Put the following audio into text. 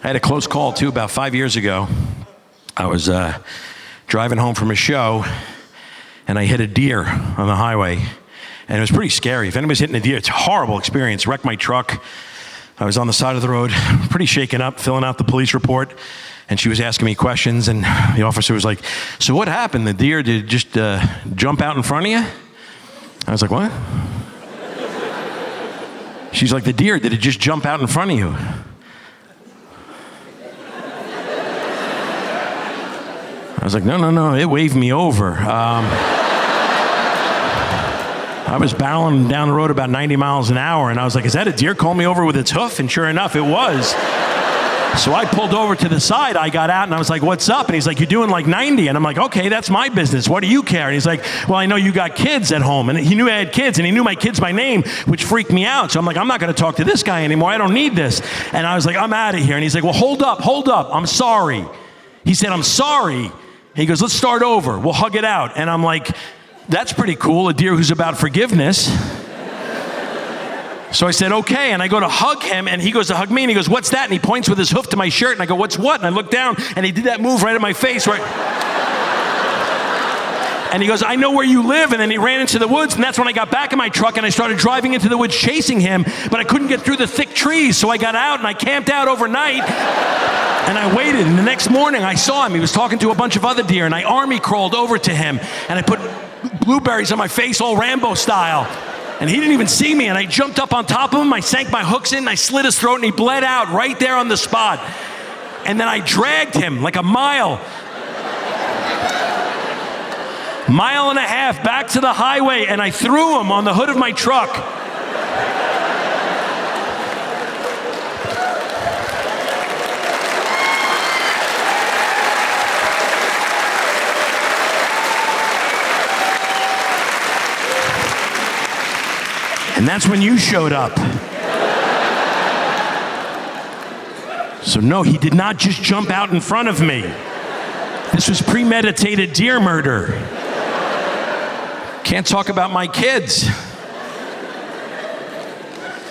I had a close call too about 5 years ago. I was driving home from a show and I hit a deer on the highway, and it was pretty scary. If anybody's hitting a deer, it's a horrible experience. Wrecked my truck. I was on the side of the road, pretty shaken up, filling out the police report, and she was asking me questions, and the officer was like, "So what happened? The deer did just jump out in front of you?" I was like, "What?" She's like, "The deer, did it just jump out in front of you?" I was like, no, it waved me over. I was barreling down the road about 90 miles an hour, and I was like, "Is that a deer calling me over with its hoof?" And sure enough, it was. So I pulled over to the side, I got out, and I was like, "What's up?" And he's like, "You're doing like 90. And I'm like, "Okay, that's my business. What do you care?" And he's like, "Well, I know you got kids at home." And he knew I had kids, and he knew my kids by name, which freaked me out. So I'm like, "I'm not gonna talk to this guy anymore. I don't need this." And I was like, "I'm out of here." And he's like, "Well, hold up. I'm sorry." He said, "I'm sorry." He goes, "Let's start over. We'll hug it out." And I'm like, "That's pretty cool, a deer who's about forgiveness." So I said, "Okay," and I go to hug him, and he goes to hug me, and he goes, "What's that?" And he points with his hoof to my shirt, and I go, "What's what?" And I look down, and he did that move right at my face, right? And he goes, "I know where you live." And then he ran into the woods, and that's when I got back in my truck, and I started driving into the woods chasing him, but I couldn't get through the thick trees, so I got out, and I camped out overnight. And I waited, and the next morning I saw him. He was talking to a bunch of other deer, and I army crawled over to him, and I put blueberries on my face, all Rambo style. And he didn't even see me, and I jumped up on top of him, I sank my hooks in, and I slit his throat, and he bled out right there on the spot. And then I dragged him like a mile and a half back to the highway, and I threw him on the hood of my truck. And that's when you showed up. So no, he did not just jump out in front of me. This was premeditated deer murder. Can't talk about my kids.